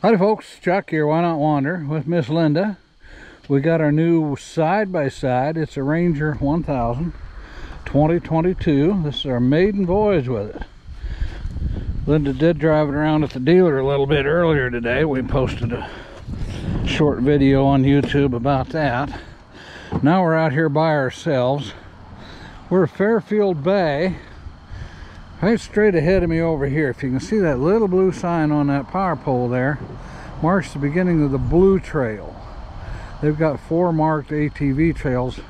Howdy folks, Chuck here, Wynot Wander with Miss Linda. We got our new side-by-side. It's a Ranger 1000 2022. This is our maiden voyage with it. Linda did drive it around at the dealer a little bit earlier today. We posted a short video on YouTube about that. Now we're out here by ourselves. We're at Fairfield Bay. Right straight ahead of me over here, if you can see that little blue sign on that power pole there, marks the beginning of the Blue Trail. They've got 4 marked ATV trails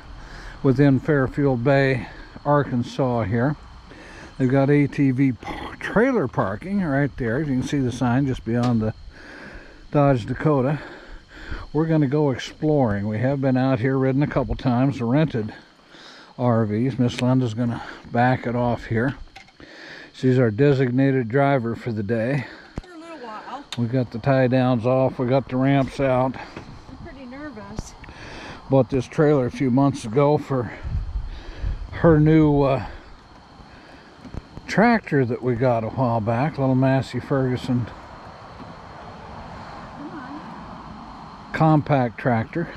within Fairfield Bay, Arkansas here. They've got ATV trailer parking right there. You can see the sign just beyond the Dodge Dakota. We're going to go exploring. We have been out here, ridden a couple times, rented RVs. Miss Linda's going to back it off here. She's our designated driver for the day. For a little while. We got the tie downs off. We got the ramps out. I'm pretty nervous. Bought this trailer a few months ago for her new tractor that we got a while back. Little Massey Ferguson compact tractor.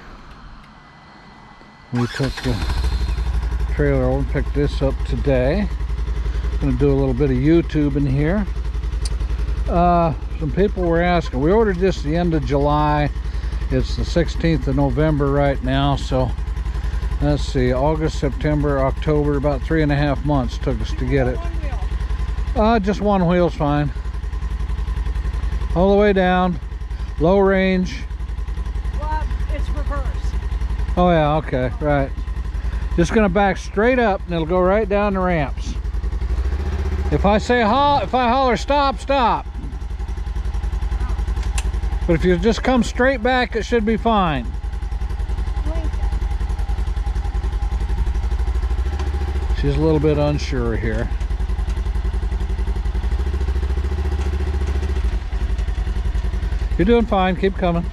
We took the trailer over and picked this up today. Going to do a little bit of YouTube in here. Some people were asking. We ordered this the end of July. It's the 16th of November right now, so let's see, August, September, October, about 3.5 months took us to get it. Just one wheel's fine. All the way down, low range. Well, it's reverse. Oh yeah, okay, right. Just gonna back straight up and it'll go right down the ramps. If I say if I holler stop, stop. But if you just come straight back, it should be fine. She's a little bit unsure here. You're doing fine. Keep coming.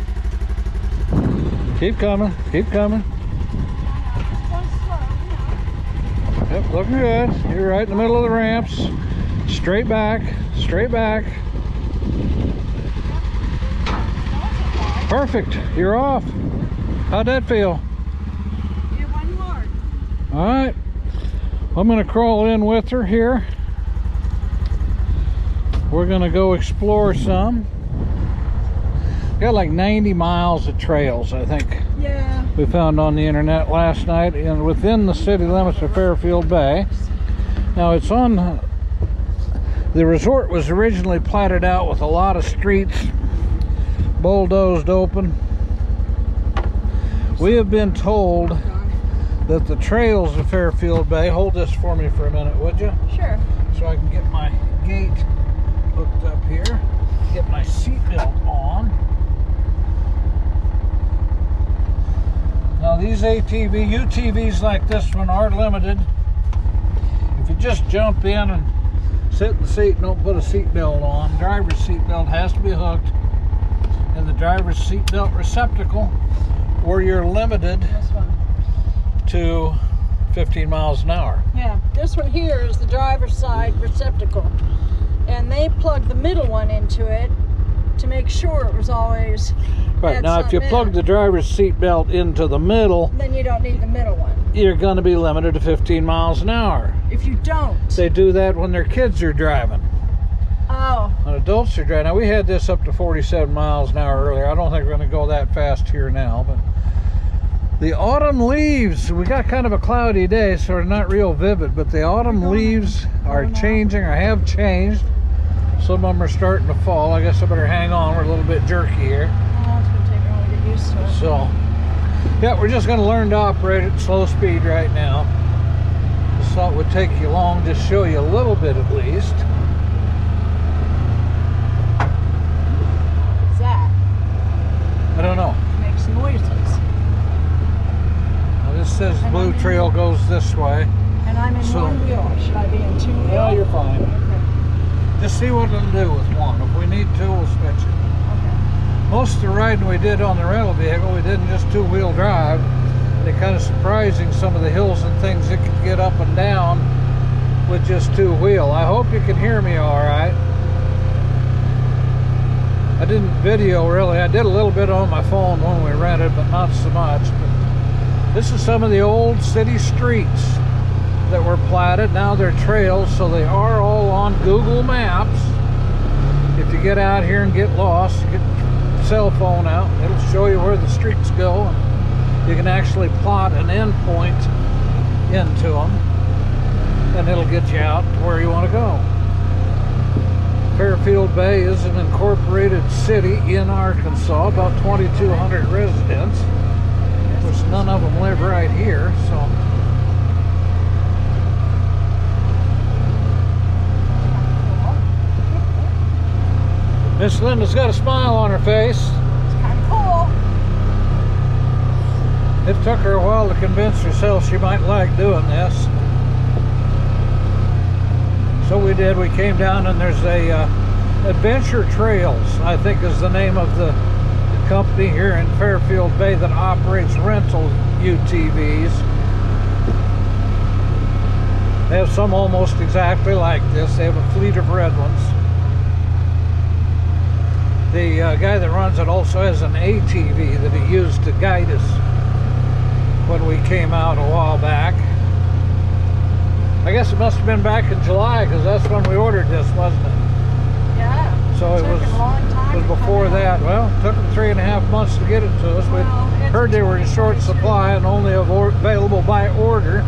Keep coming. Keep coming. Yep, looking good. You're right in the middle of the ramps. Straight back. Straight back. Perfect. You're off. How'd that feel? It wasn't hard. All right. I'm going to crawl in with her here. We're going to go explore some. Got like 90 miles of trails, I think. Yeah. We found on the internet last night and within the city limits of Fairfield Bay. Now it's on, the resort was originally platted out with a lot of streets bulldozed open. We have been told that the trails of Fairfield Bay, hold this for me for a minute, would you? Sure. So I can get my gate hooked up here, get my seatbelt on. Now these UTVs like this one are limited. If you just jump in and sit in the seat and don't put a seatbelt on, driver's seatbelt has to be hooked in the driver's seatbelt receptacle, or you're limited to 15 miles an hour. Yeah, this one here is the driver's side receptacle. And they plugged the middle one into it to make sure it was always... Right, now if you plug the driver's seat belt into the middle, then you don't need the middle one. You're going to be limited to 15 miles an hour. If you don't. They do that when their kids are driving. Oh. When adults are driving. Now we had this up to 47 miles an hour earlier. I don't think we're going to go that fast here now, but the autumn leaves, we got kind of a cloudy day, so they're not real vivid, but the autumn leaves are changing or have changed. Some of them are starting to fall. I guess I better hang on. We're a little bit jerky here. So, yeah, we're just going to learn to operate at slow speed right now. Just thought it would take you long, just show you a little bit at least. What's that? I don't know. It makes noises. Well, this says Blue Trail goes this way. And I'm in one wheel. Should I be in 2 wheels? Yeah, you're fine. Okay. Just see what it'll do with one. If we need to, we'll switch it. Most of the riding we did on the rental vehicle, we did in just 2-wheel drive. And it kind of surprising some of the hills and things it could get up and down with just 2-wheel. I hope you can hear me all right. I didn't video really. I did a little bit on my phone when we rented, but not so much. But this is some of the old city streets that were platted. Now they're trails, so they are all on Google Maps. If you get out here and get lost, get your cell phone out, it'll show you where the streets go. And you can actually plot an end point into them, and it'll get you out to where you want to go. Fairfield Bay is an incorporated city in Arkansas, about 2,200 residents. Of course, none of them live right here, so. Miss Linda's got a smile on her face. It's kind of cool. It took her a while to convince herself she might like doing this. So we did. We came down, and there's a Adventure Trails, I think is the name of the company here in Fairfield Bay that operates rental UTVs. They have some almost exactly like this. They have a fleet of red ones. The guy that runs it also has an ATV that he used to guide us when we came out a while back. I guess it must have been back in July, because that's when we ordered this, wasn't it? Yeah. So it was a long time before that. Well, it took them 3.5 months to get it to us. Well, We heard they were in short supply and only available by order.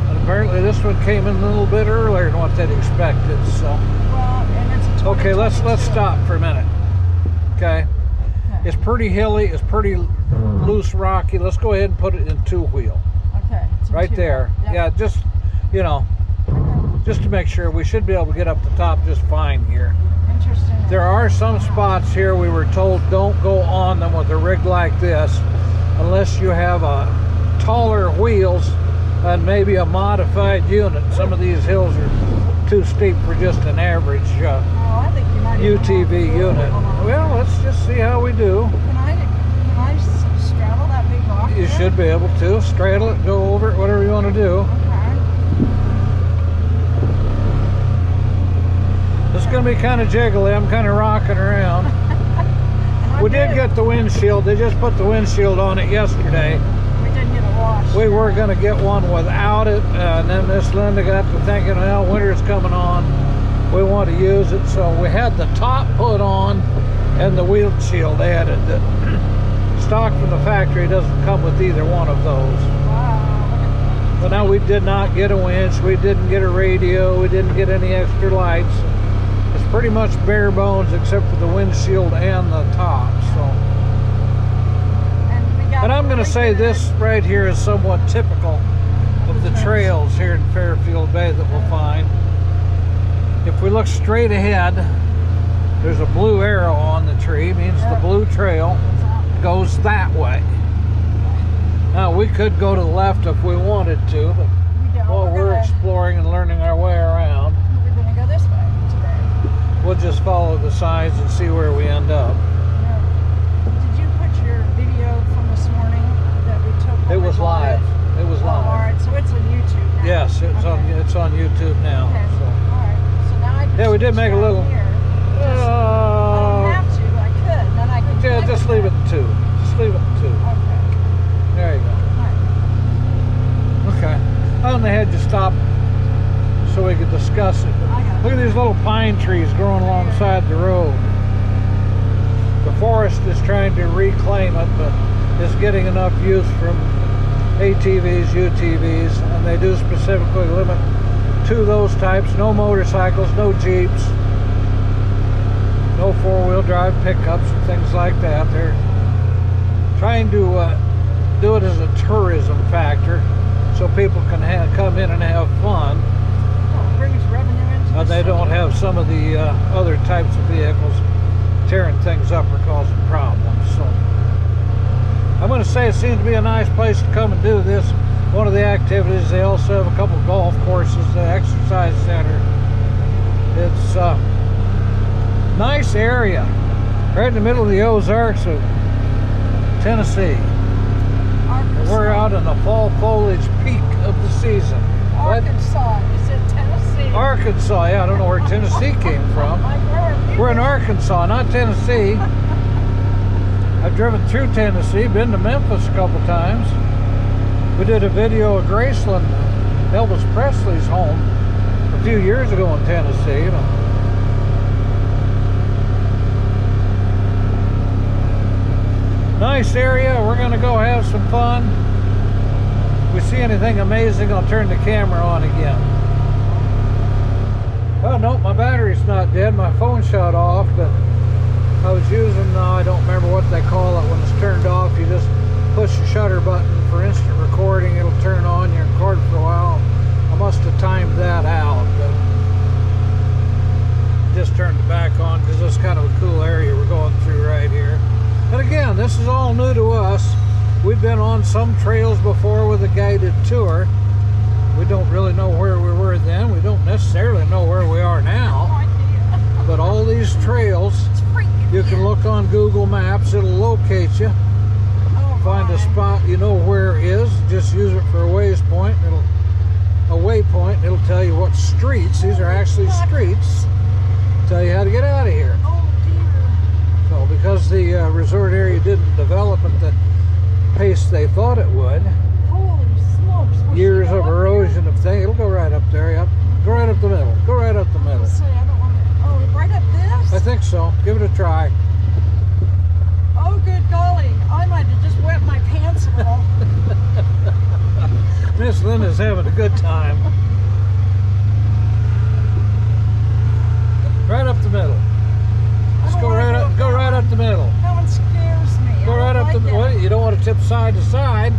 And apparently this one came in a little bit earlier than what they'd expected. So. Well, and it's a Okay, let's stop for a minute. Okay. It's pretty hilly. It's pretty loose, rocky. Let's go ahead and put it in two-wheel. Okay. Right there. Yep. Yeah, just, you know, just to make sure. We should be able to get up the top just fine here. Interesting. There are some spots here we were told don't go on them with a rig like this unless you have taller wheels and maybe a modified unit. Some of these hills are too steep for just an average I think you might UTV unit. Well, let's just see how we do. Can I straddle that big rock? You should be able to straddle it, go over it, whatever you want to do. Okay. It's going to be kind of jiggly. I'm kind of rocking around. We did get the windshield. They just put the windshield on it yesterday. We didn't get a wash. We were going to get one without it, and then Miss Linda got to thinking, well, winter's coming on. We want to use it, so we had the top put on and the windshield added. The stock from the factory doesn't come with either one of those. Wow. But now we did not get a winch. We didn't get a radio. We didn't get any extra lights. It's pretty much bare bones except for the windshield and the top. So. And I'm going to say this right here is somewhat typical of the trails here in Fairfield Bay that we'll find. If we look straight ahead, there's a blue arrow on the tree, means the blue trail goes that way. Now we could go to the left if we wanted to, but while we're exploring and learning our way around, we're going to go this way today. We'll just follow the signs and see where we end up. Did you put your video from this morning that we took? It was live. It was live. All right, so it's on YouTube now. Yes, it's on YouTube now. Okay. So. All right. So now I can Yeah, we did make a little. I don't have to. I could. Then I could. Yeah, just leave it at 2. Just leave it at 2. Okay. There you go. All right. Okay. I only had to stop so we could discuss it. Look at these little pine trees growing alongside the road. The forest is trying to reclaim it, but it's getting enough use from ATVs, UTVs, and they do specifically limit to those types. No motorcycles, no Jeeps, no four-wheel drive pickups and things like that. They're trying to do it as a tourism factor so people can come in and have fun. Oh, it brings revenue into And they don't have some of the other types of vehicles tearing things up or causing problems. So I'm going to say it seems to be a nice place to come and do this. One of the activities, they also have a couple of golf courses, the exercise center. It's a nice area, right in the middle of the Ozarks of Tennessee. We're out in the fall foliage peak of the season. Arkansas, you said Tennessee. Arkansas, yeah, I don't know where Tennessee came from. We're in Arkansas, not Tennessee. I've driven through Tennessee, been to Memphis a couple times. We did a video of Graceland, Elvis Presley's home, a few years ago in Tennessee. You know. Nice area. We're going to go have some fun. If we see anything amazing, I'll turn the camera on again. Oh, no, my battery's not dead. My phone shut off, but I was using, I don't remember what they call it when it's turned off. You just push the shutter button for instant recording. It'll turn on. You record for a while. I must have timed that out, but just turned it back on because it's kind of a cool area we're going through right here. And again, this is all new to us. We've been on some trails before with a guided tour. We don't really know where we were then. We don't necessarily know where we are now. But all these trails, you can look on Google Maps. It'll locate you. Find a spot you know where it is. Just use it for a waypoint. It'll tell you what streets. These are actually streets. Tell you how to get out of here. So because the resort area didn't develop at the pace they thought it would, years of erosion of things, it'll go right up there. Yep. Go right up the middle. Go right up the middle. Right up this? I think so. Give it a try. Oh, good golly. I might have just wet my pants a little. Miss Linda's having a good time. Right up the middle. Just go right up the middle. That one scares me. Go right up the middle. Well, you don't want to tip side to side.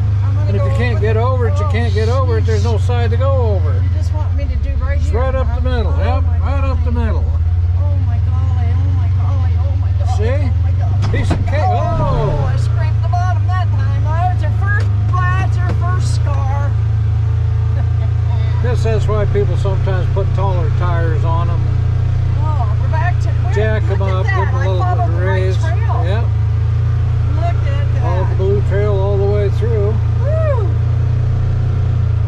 And if you can't get over it, you can't get over it. There's no side to go over. You just want me to do right here? Just right up the middle. Yep, right up the middle. Oh my golly, oh my golly, oh my golly. See? Oh my golly. Piece of cake. Oh, I scraped the bottom that time. Oh, it's her first flat, it's her first scar. Guess that's why people sometimes put taller tires on them. Oh, we're back to Jack them up, give them a little bit of raise. Yep. Look at that. All the blue trail all the way through. Woo!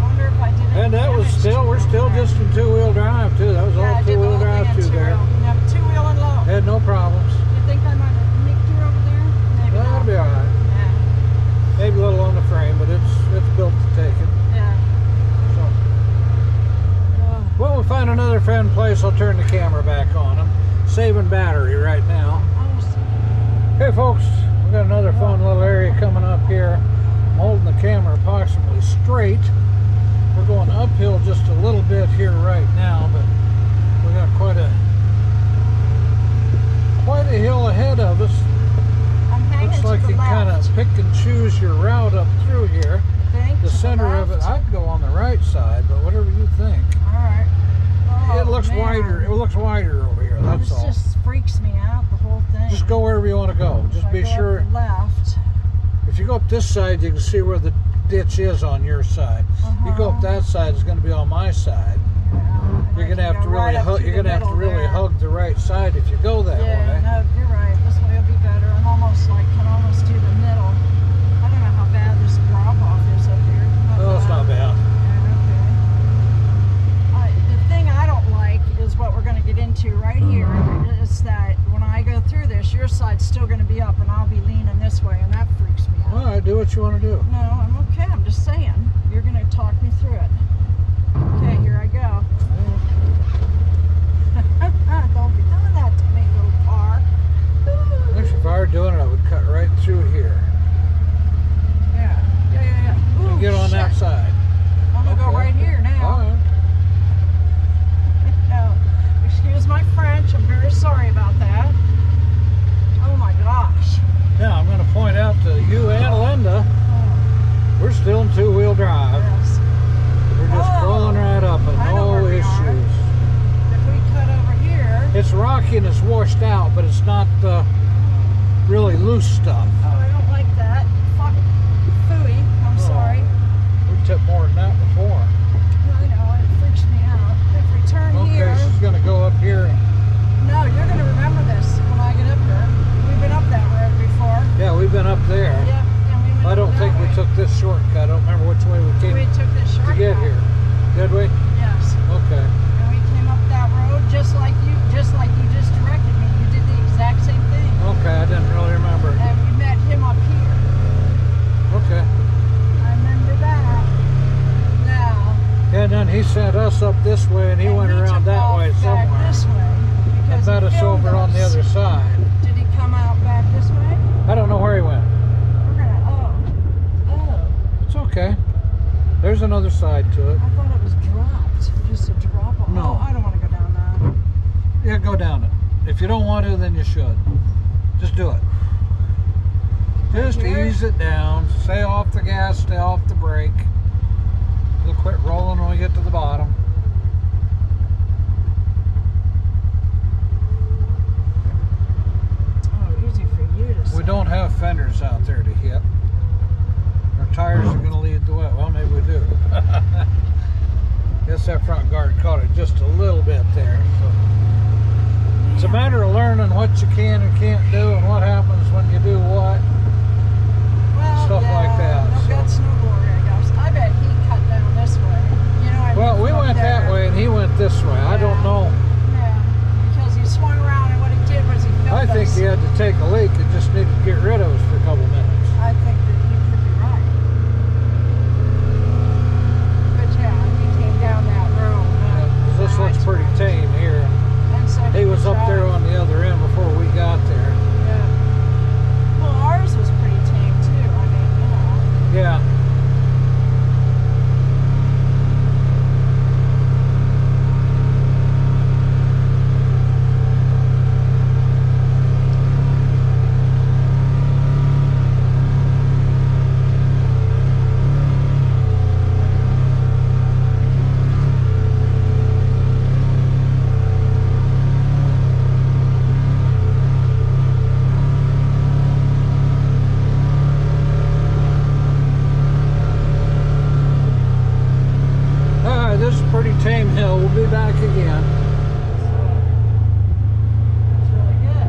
Wonder if I did it. And that was still, we're still just in two-wheel drive too. That was all two-wheel drive through there. Yeah, two-wheel and low. Had no problems. Do you think I might have nicked her over there? Maybe That'll not. be all right. Yeah. Maybe a little on the frame, but it's built to take it. Yeah. So. When we find another friend place, I'll turn the camera back on. I'm saving battery right now. Hey folks, we got another fun little area coming up here. I'm holding the camera approximately straight. We're going uphill just a little bit here right now, but we got quite a hill ahead of us. Looks like you kind of pick and choose your route up through here. The center of it, I'd go on the right side, but whatever you think. All right. Oh, it looks wider. It looks wider over here. That's all. This just freaks me out, the whole thing. Just go wherever you want to go. Just be sure. Up the left. If you go up this side, you can see where the ditch is on your side. You go up that side, it's going to be on my side. Yeah, you're going to have to really hug the right side if you go that way. Yeah, no, you're right. This way will be better. I'm almost like can almost do the middle. I don't know how bad this drop off is up here. Oh, it's not bad. The thing I don't like is what we're going to get into right here is that when I go through this, your side's still going to be up and I'll be leaning this way, and that freaks me out. All right, do what you want to do. No, I'm okay. I'm just saying. You're going to talk me through it. Okay, here I go. Don't be doing that to me, little car. Actually, if I were doing it, I would cut right through here. Yeah. Ooh, and get on that side. I'm going to go right here now. All right. No, excuse my French. I'm very sorry about that. Oh my gosh. Now, I'm going to point out to you and Linda, we're still in two-wheel drive. Yes. We're just crawling right up and no issues. If we cut over here. It's rocky and it's washed out, but it's not really loose stuff. Oh, I don't like that. Fuck. Phooey. I'm sorry. We tipped more than that before. I know, it freaks me out. If we turn here. Okay, she's going to go up here. No, you're going to remember this when I get up there. We've been up that road before. Yeah, we've been up there. Yep. And I don't think we took this shortcut. I don't remember which way we came We took this shortcut. to get here. Did we? Yes. Okay. And we side. Did he come out back this way? I don't know where he went. We're gonna, oh. It's okay. There's another side to it. I thought it was dropped. Just a drop off. No. Oh, I don't want to go down that. Yeah, go down it. If you don't want to, then you should. Just do it. Just ease it down. Stay off the gas, stay off the brake. We'll quit rolling when we get to the bottom. Oh, easy for you to say. We don't have fenders out there to hit. Our tires are going to lead the way. Well, maybe we do. Guess that front guard caught it just a little bit there. So it's a matter of learning what you can and can't do and what happens when you do what. Well, Stuff yeah, like that. No guts, no glory, I guess. I bet he cut down this way. You know, Well, we went that way and he went this way. I don't know. Yeah, because he swung around and what he did was he filled I think us. he had to take a leak and just needed to get rid of us for a couple minutes. I think that you could be right. But yeah, he came down that road. This looks pretty tame here. And so He was up there on the other end before we got there. Yeah. Well, ours was pretty tame too. I mean, you know. Yeah. Tame hill. We'll be back again. It's really good.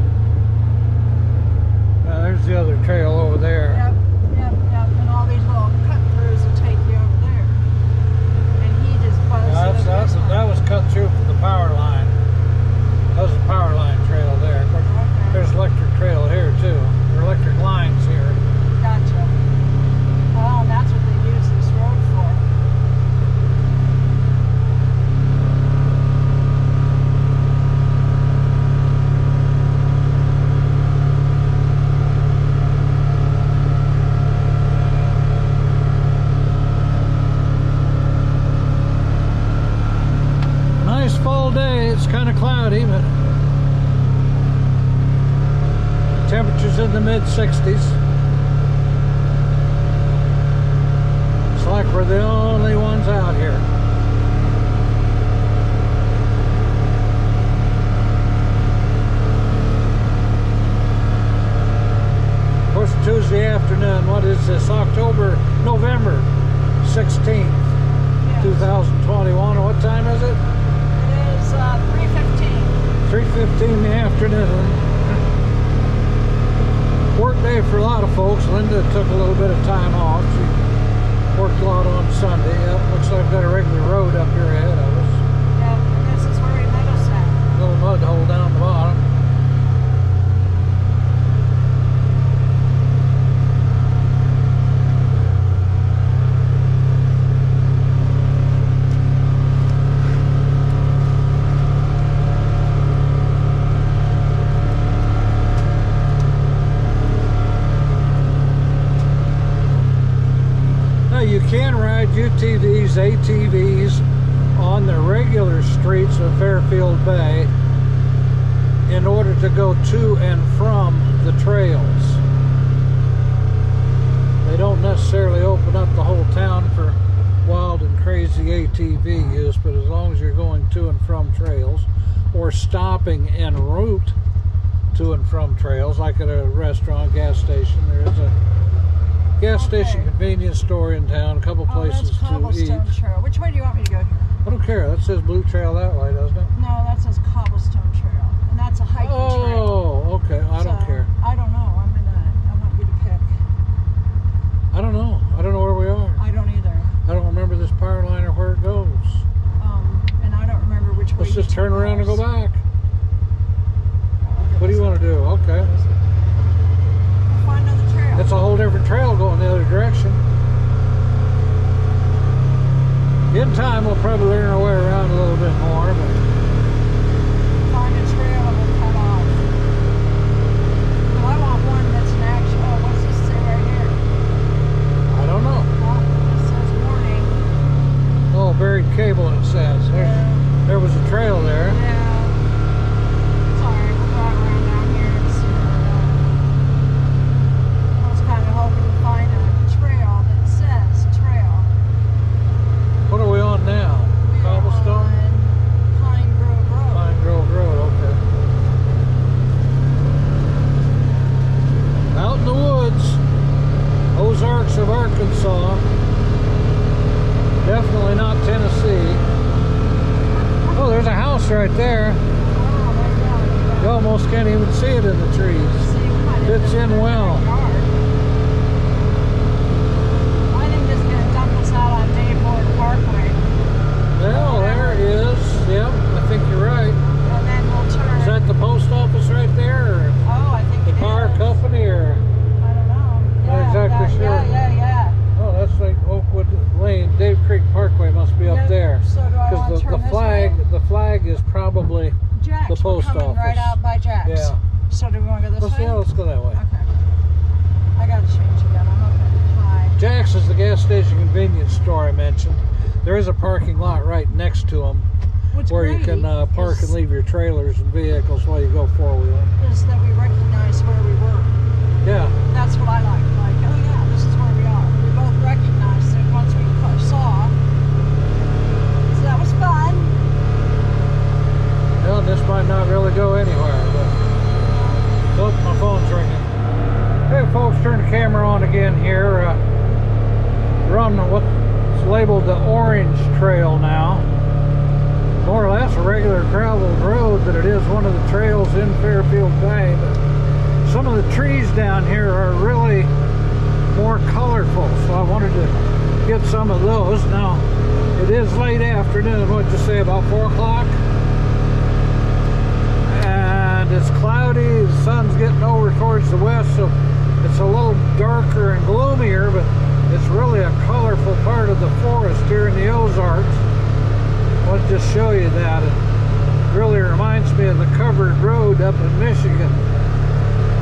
There's the other trail over there. Yep. And all these little cut throughs will take you over there. And he just buzzed That was cut through from the power line. That was the power line trail there. Of course, okay. There's electric trail here too. There are electric lines here. Gotcha. Oh, and that's what they use this road for. Nice fall day. It's kind of cloudy, but temperatures in the mid-60s. It's like we're the only ones out here. Of course, Tuesday afternoon. What is this? November 16th, Yes. 2021. What time is it? It is 3:15. 3:15 in the afternoon. Work day for a lot of folks. Linda took a little bit of time off. She worked a lot on Sunday. Yep, looks like we've got a regular road up here ahead of us. Yeah, this is where he met us at. Little mud hole down the bottom. You can ride UTVs, ATVs on the regular streets of Fairfield Bay in order to go to and from the trails. They don't necessarily open up the whole town for wild and crazy ATV use, but as long as you're going to and from trails or stopping en route to and from trails, like at a restaurant, gas station, there is a gas station convenience store in town, a couple places that's to eat. Cobblestone Trail. Which way do you want me to go here? I don't care. That says Blue Trail that way, doesn't it? No, that says Cobblestone Trail, and that's a hiking trail. Oh, okay. I don't care. I don't know. I want you to pick. I don't know. I don't know where we are. I don't either. I don't remember this power line or where it goes. And I don't remember which way. Let's just turn around and go back. What do you want to do? Okay. We'll find another trail. It's a whole different trail going the other direction. In time, we'll probably learn our way around a little bit more, but Find a trail and we'll cut off. Arkansas. Definitely not Tennessee. Oh, there's a house right there. You almost can't even see it in the trees. Fits in well. I think this is going to dump us out on Dayport Parkway. Well, there is. Yep, I think you're right. And then we'll turn. Is that the post office right there? Or oh, I think the power company? Or I don't know. not exactly sure. Yeah. Oh, that's like Oakwood Lane. Dave Creek Parkway must be up there. So do I want to turn this way? The flag is probably Jack's. the post We're coming office. right out by Jack's. Yeah. So do we want to go this way? Yeah, let's go that way. Okay. I got to change again. I'm okay. Hi. Jack's is the gas station convenience store I mentioned. There is a parking lot right next to them where you can park and leave your trailers and vehicles while you go four-wheeling. Is that we recognize where we were. Yeah. That's what I like. Like, oh yeah, this is where we are. We both recognized it once we saw. So that was fun. Well, this might not really go anywhere, but oh, my phone's ringing. Hey folks, turn the camera on again here. We're on what's labeled the Orange Trail now. More or less a regular graveled road, but it is one of the trails in Fairfield Bay. But some of the trees down here are really more colorful, so I wanted to get some of those. Now, it is late afternoon, what'd you say, about 4 o'clock? And it's cloudy, the sun's getting over towards the west, so it's a little darker and gloomier, but it's really a colorful part of the forest here in the Ozarks. I'll just show you that. It really reminds me of the covered road up in Michigan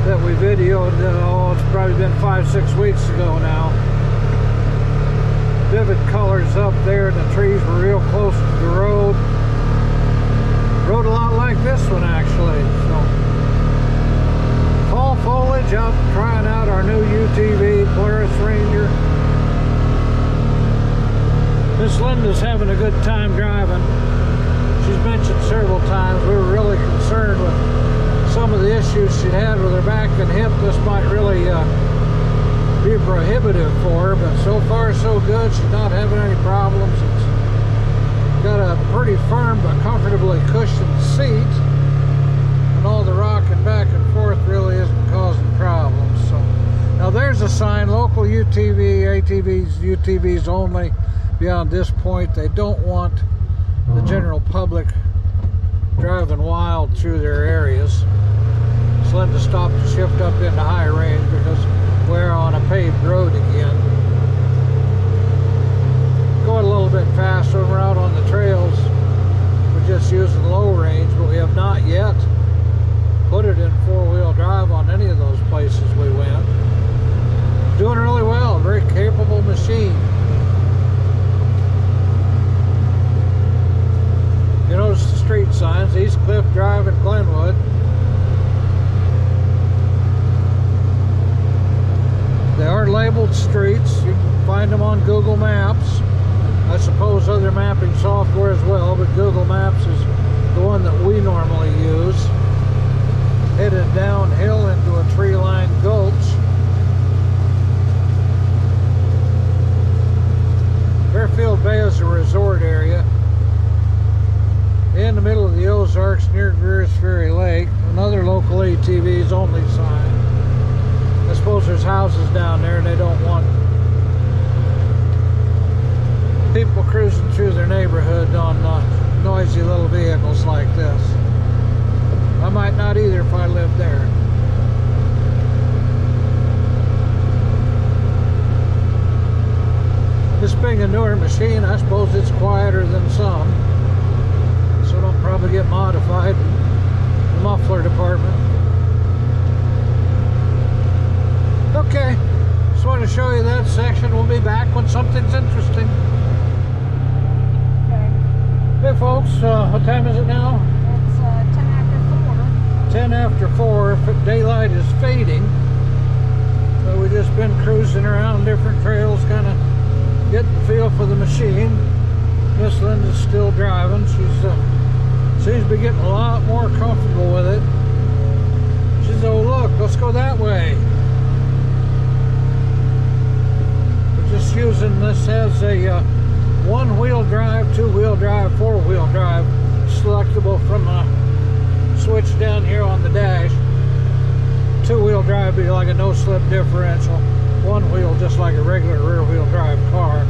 that we videoed. Oh, it's probably been 5-6 weeks ago now. Vivid colors up there, and the trees were real close to the road. Road a lot like this one actually. So, fall foliage, out trying out our new UTV Polaris Ranger. Miss Linda's having a good time driving. She's mentioned several times we were really concerned with some of the issues she had with her back and hip. This might really be prohibitive for her, but so far so good. She's not having any problems. It's got a pretty firm but comfortably cushioned seat, and all the rocking back and forth really isn't causing problems. So now there's a sign: local UTV, ATVs, UTVs only. Beyond this point, they don't want the general public driving wild through their areas. So Linda stopped to shift up into high range because we're on a paved road again. Going a little bit faster when we're out on the trails. We're just using low range, but we have not yet put it in four-wheel drive on any of those places we went. Doing really well, very capable machine. You notice the street signs: East Cliff Drive and Glenwood. They are labeled streets. You can find them on Google Maps. I suppose other mapping software as well, but Google Maps is the one that we normally use. Headed downhill into a tree-lined gulch. Fairfield Bay is a resort area in the middle of the Ozarks near Greer's Ferry Lake. Another local ATVs only sign. I suppose there's houses down there and they don't want people cruising through their neighborhood on noisy little vehicles like this. I might not either if I lived there. This being a newer machine, I suppose it's quieter than some. So it'll probably get modified in the muffler department. Okay, just wanted to show you that section. We'll be back when something's interesting. Okay. Hey folks, what time is it now? It's 10 after 4. 10 after 4. Daylight is fading. So we've just been cruising around different trails, kind of getting the feel for the machine. Miss Linda's still driving. She's seems to be getting a lot more comfortable with it. She says, oh look, let's go that way. We're just a one-wheel drive, two-wheel drive, four-wheel drive, selectable from a switch down here on the dash. Two-wheel drive be like a no-slip differential. One wheel just like a regular rear-wheel drive car.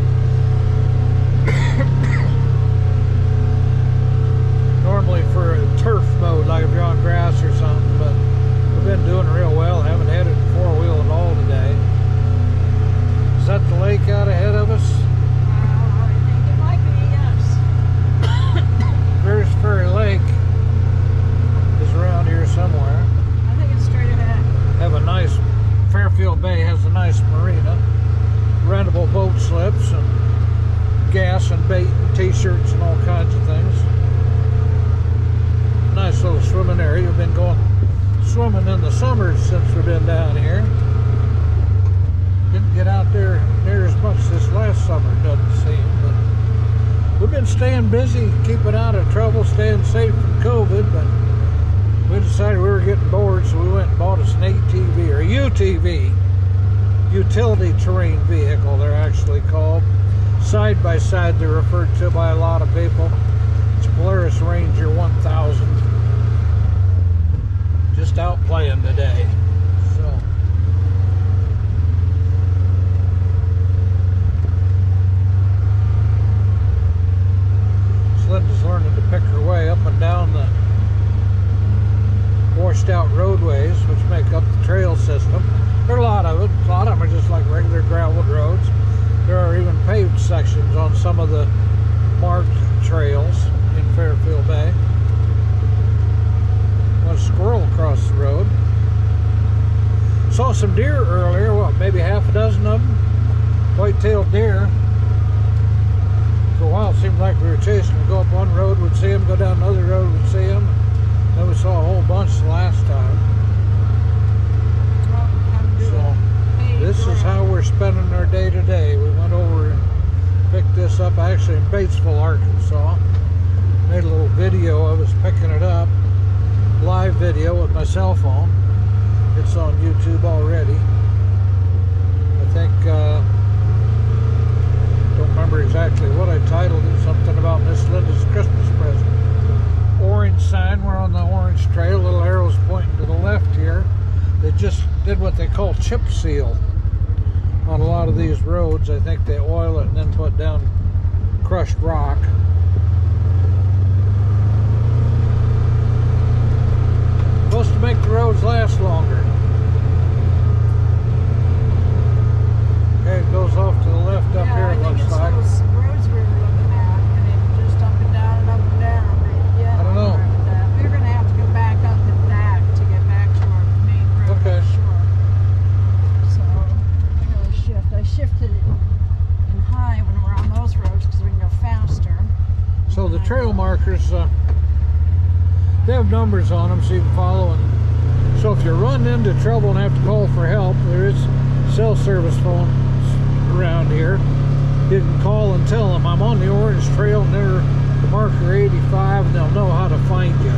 Normally for a turf mode, like if you're on grass or something, but we've been doing real well. Haven't had it four-wheel at all today. Is that the lake out ahead of us? I think it might be, yes. There's Ferry Lake is around here somewhere. I think it's straight ahead. Have a nice, Fairfield Bay has a nice marina, rentable boat slips and gas and bait and t-shirts and all kinds of things. Nice little swimming area. We've been going swimming in the summers since we've been down here. Didn't get out there near as much this last summer, doesn't seem, but we've been staying busy, keeping out of trouble, staying safe from COVID, but we decided we were getting bored, so we went and bought us an ATV, or UTV, utility terrain vehicle they're actually called. Side by side they're referred to by a lot of people. It's Polaris Ranger 1000. Just out playing today. So Linda's learning to pick her way up and down the washed out roadways which make up the trail system. There are a lot of it. A lot of them are just like regular graveled roads. There are even paved sections on some of the marked trails in Fairfield Bay. A squirrel across the road. Saw some deer earlier, what, maybe half a dozen of them? White-tailed deer. For a while it seemed like we were chasing them. Go up one road, we'd see them, go down another road, we'd see them. Then we saw a whole bunch the last time. So this is how we're spending our day today. We went over and picked this up actually in Batesville, Arkansas. Made a little video of us picking it up. Live video with my cell phone. It's on YouTube already. I think don't remember exactly what I titled it. Something about Miss Linda's Christmas present. Orange sign. We're on the orange trail. Little arrows pointing to the left here. They just did what they call chip seal on a lot of these roads. I think they oil it and then put down crushed rock. Supposed to make the roads last longer. Okay, it goes off to the left up here, it looks like. I think it's those roads we were looking at, and it just up and down and up and down. But yeah, I don't know. We're going to have to go back up and back to get back to our main road. Okay. Sure. So, I got to shift. I shifted it in high when we're on those roads because we can go faster. So the trail markers, they have numbers on them so you can follow them. So if you run into trouble and have to call for help, there is cell service phones around here. You can call and tell them, I'm on the orange trail near the marker 85, and they'll know how to find you.